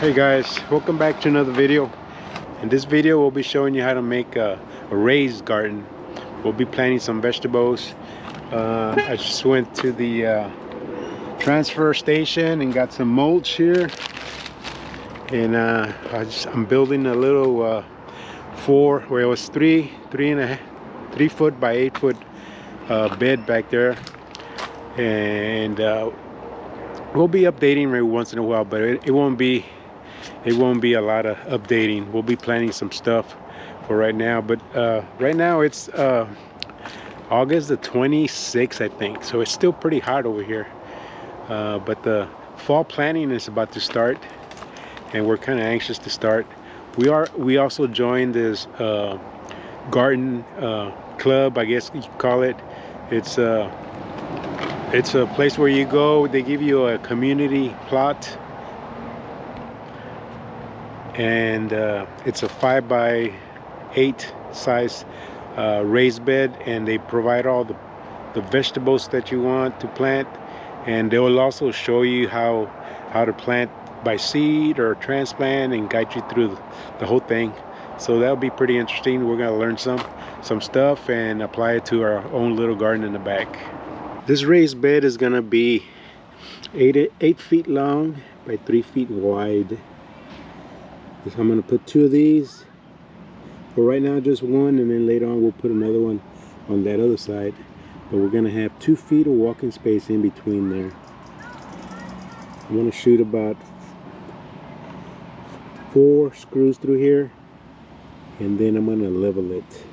Hey guys, welcome back to another video. In this video we'll be showing you how to make a raised garden. We'll be planting some vegetables. I just went to the transfer station and got some mulch here, and I'm building a little 3 foot by 8 foot bed back there, and we'll be updating every once in a while, but it won't be a lot of updating. We'll be planning some stuff for right now, but right now it's August the 26th, I think, so it's still pretty hot over here, but the fall planting is about to start, and we're kind of anxious to start. We also joined this garden club, I guess you could call it. It's a place where you go, they give you a community plot, and it's a 5 by 8 size raised bed, and they provide all the vegetables that you want to plant, and they will also show you how to plant by seed or transplant and guide you through the whole thing. So that'll be pretty interesting. We're gonna learn some stuff and apply it to our own little garden in the back. This raised bed is gonna be 8 feet long by 3 feet wide. So I'm gonna put 2 of these. For right now, just one, and then later on we'll put another one on that other side. But we're gonna have 2 feet of walking space in between there. I'm gonna shoot about 4 screws through here, and then I'm gonna level it.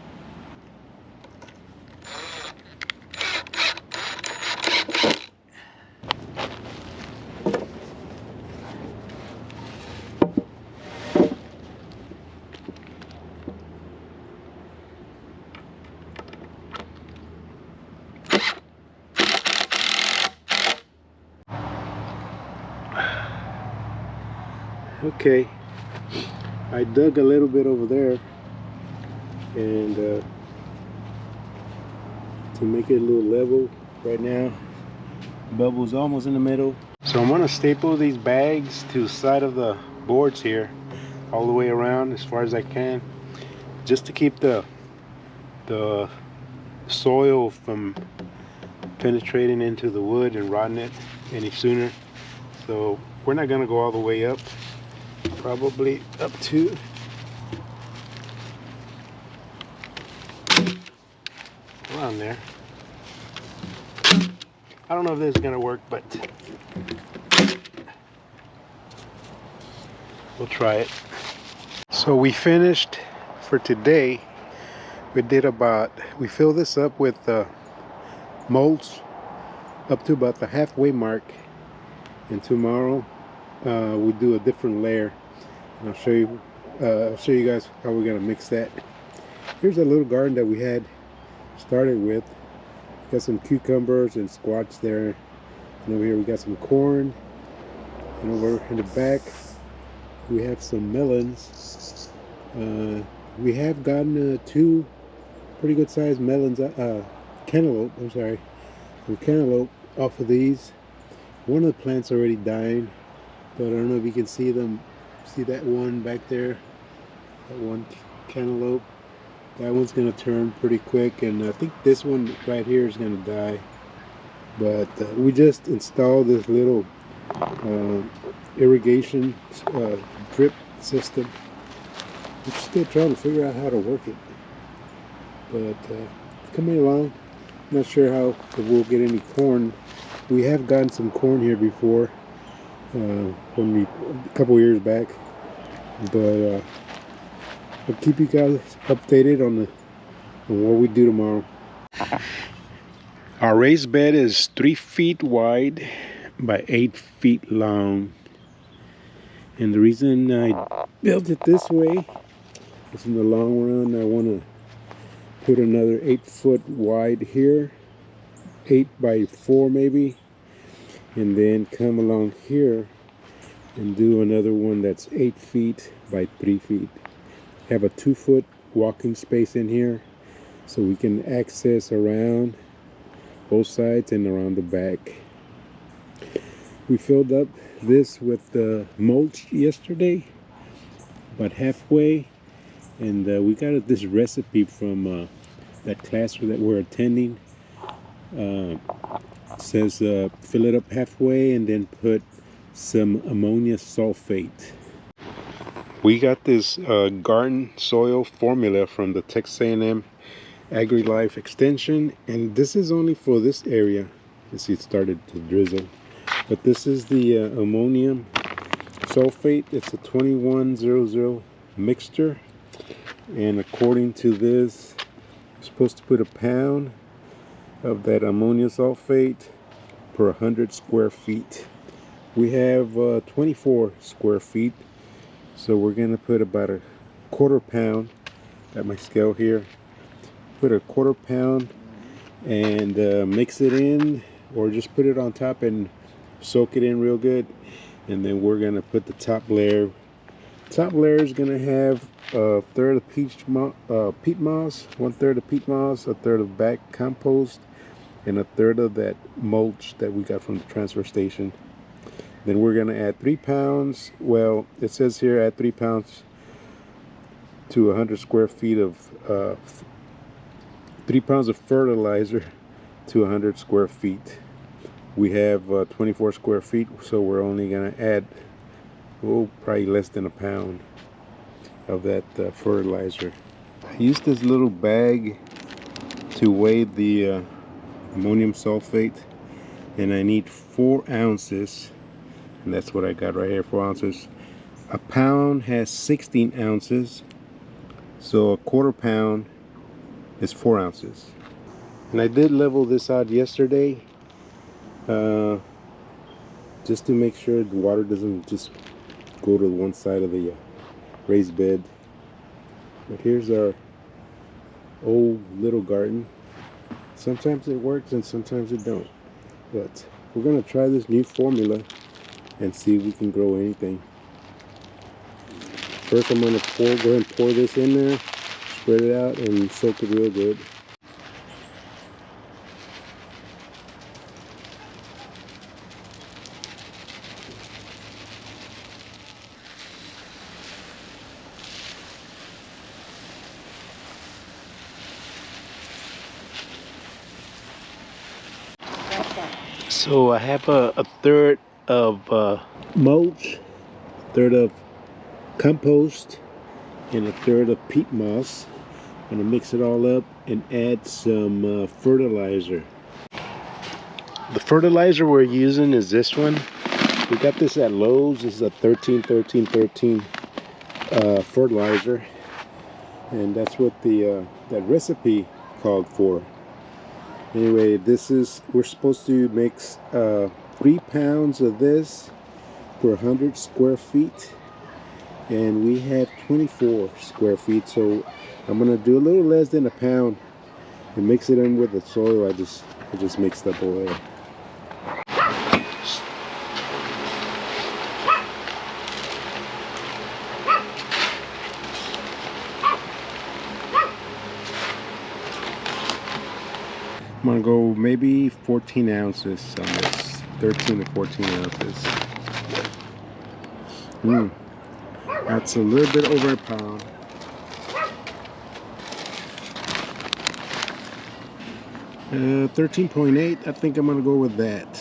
Okay, I dug a little bit over there, and to make it a little level. Right now bubble's almost in the middle, so I'm going to staple these bags to the side of the boards here all the way around as far as I can, just to keep the soil from penetrating into the wood and rotting it any sooner. So we're not going to go all the way up, probably up to around there. I don't know if this is gonna work, but we'll try it. So we finished for today. We filled this up with molds up to about the halfway mark, and tomorrow we do a different layer, and I'll show you guys how we're gonna mix that. Here's a little garden that we had started with. Got some cucumbers and squash there, and over here we got some corn, and over in the back we have some melons. We have gotten 2 pretty good sized melons, cantaloupe, I'm sorry, some cantaloupe off of these. One of the plants already died, but I don't know if you can see that one back there, that one cantaloupe. That one's gonna turn pretty quick, and I think this one right here is gonna die. But we just installed this little irrigation drip system. We're still trying to figure out how to work it, but it's coming along. I'm not sure if we'll get any corn. We have gotten some corn here before, a couple years back, but I'll keep you guys updated on what we do tomorrow. Our raised bed is 3 feet wide by 8 feet long, and the reason I built it this way is, in the long run, I want to put another 8 foot wide here, 8 by 4 maybe, and then come along here and do another one that's 8 feet by 3 feet. Have a 2 foot walking space in here, so we can access around both sides and around the back. We filled up this with mulch yesterday, about halfway, and we got this recipe from that class that we're attending. It says fill it up halfway and then put some ammonia sulfate. We got this garden soil formula from the Texas A&M AgriLife Extension, and this is only for this area. You see it started to drizzle, but this is the ammonium sulfate. It's a 2100 mixture, and according to this, you're supposed to put a pound of that ammonia sulfate per 100 square feet. We have 24 square feet, so we're gonna put about a quarter pound at my scale here. Put a quarter pound and mix it in, or just put it on top and soak it in real good. And then we're gonna put the top layer. Top layer is gonna have a third of peat moss, 1/3 of peat moss, a third of back compost, and a third of that mulch that we got from the transfer station. Then we're gonna add 3 pounds. Well, it says here add 3 pounds to 100 square feet of 3 pounds of fertilizer to 100 square feet. We have 24 square feet, so we're only gonna add probably less than a pound of that fertilizer. I used this little bag to weigh the ammonium sulfate, and I need 4 ounces, and that's what I got right here, 4 ounces. A pound has 16 ounces, so a quarter pound is 4 ounces. And I did level this out yesterday, just to make sure the water doesn't just go to one side of the raised bed. But here's our old little garden. Sometimes it works and sometimes it don't, but we're gonna try this new formula and see if we can grow anything. First I'm gonna go ahead and pour this in there, spread it out and soak it real good. So I have a third of mulch, a third of compost, and a third of peat moss. I'm gonna mix it all up and add some fertilizer. The fertilizer we're using is this one. We got this at Lowe's. This is a 13-13-13 fertilizer, and that's what the that recipe called for. Anyway, we're supposed to mix 3 pounds of this per 100 square feet, and we have 24 square feet, so I'm gonna do a little less than a pound and mix it in with the soil I just mixed up over there. I'm gonna go maybe 14 ounces on this, 13 to 14 ounces. That's a little bit over a pound. Uh, 13.8, I think I'm gonna go with that.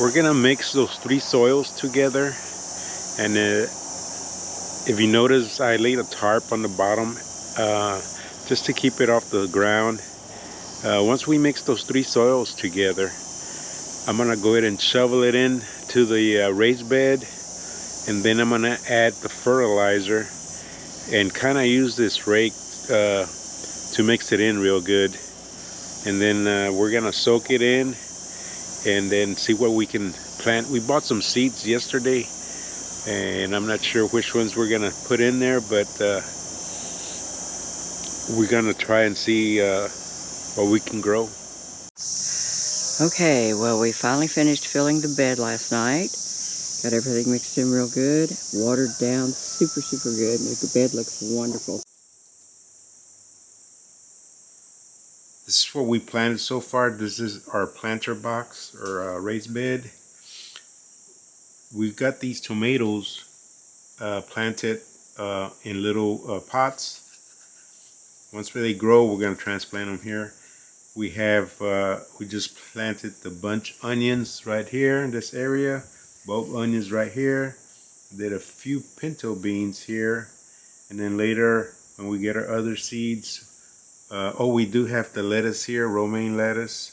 We're gonna mix those 3 soils together, and if you notice, I laid a tarp on the bottom just to keep it off the ground. Once we mix those 3 soils together, I'm gonna go ahead and shovel it in to the raised bed, and then I'm gonna add the fertilizer and kind of use this rake to mix it in real good. And then we're gonna soak it in and then see what we can plant. We bought some seeds yesterday, and I'm not sure which ones we're gonna put in there, but we're gonna try and see what we can grow. Okay, well, we finally finished filling the bed last night. Got everything mixed in real good, watered down super good, and the bed looks wonderful. This is what we planted so far. This is our planter box or raised bed. We've got these tomatoes planted in little pots. Once they grow, we're going to transplant them here. We have, we just planted the bunch onions right here in this area. Bulb onions right here. Did a few pinto beans here. And then later, when we get our other seeds, oh, we do have the lettuce here, romaine lettuce.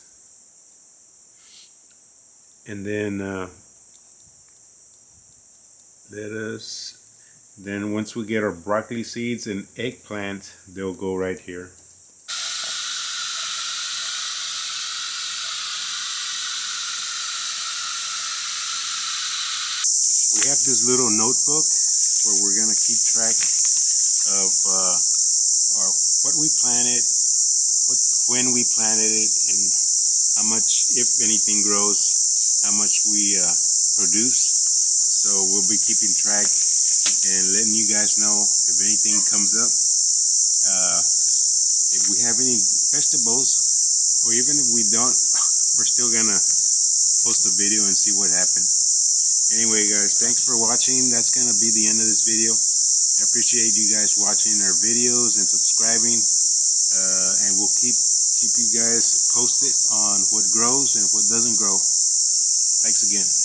And then lettuce. Then once we get our broccoli seeds and eggplant, they'll go right here. We have this little notebook where we're gonna keep track of what we planted, when we planted it, and how much, if anything, grows, how much we produce. So we'll be keeping track and letting you guys know if anything comes up. If we have any vegetables, or even if we don't, we're still gonna post a video and see what happened. Anyway, guys, thanks for watching. That's gonna be the end of this video. I appreciate you guys watching our videos and subscribing, and we'll keep you guys posted on what grows and what doesn't grow. Thanks again.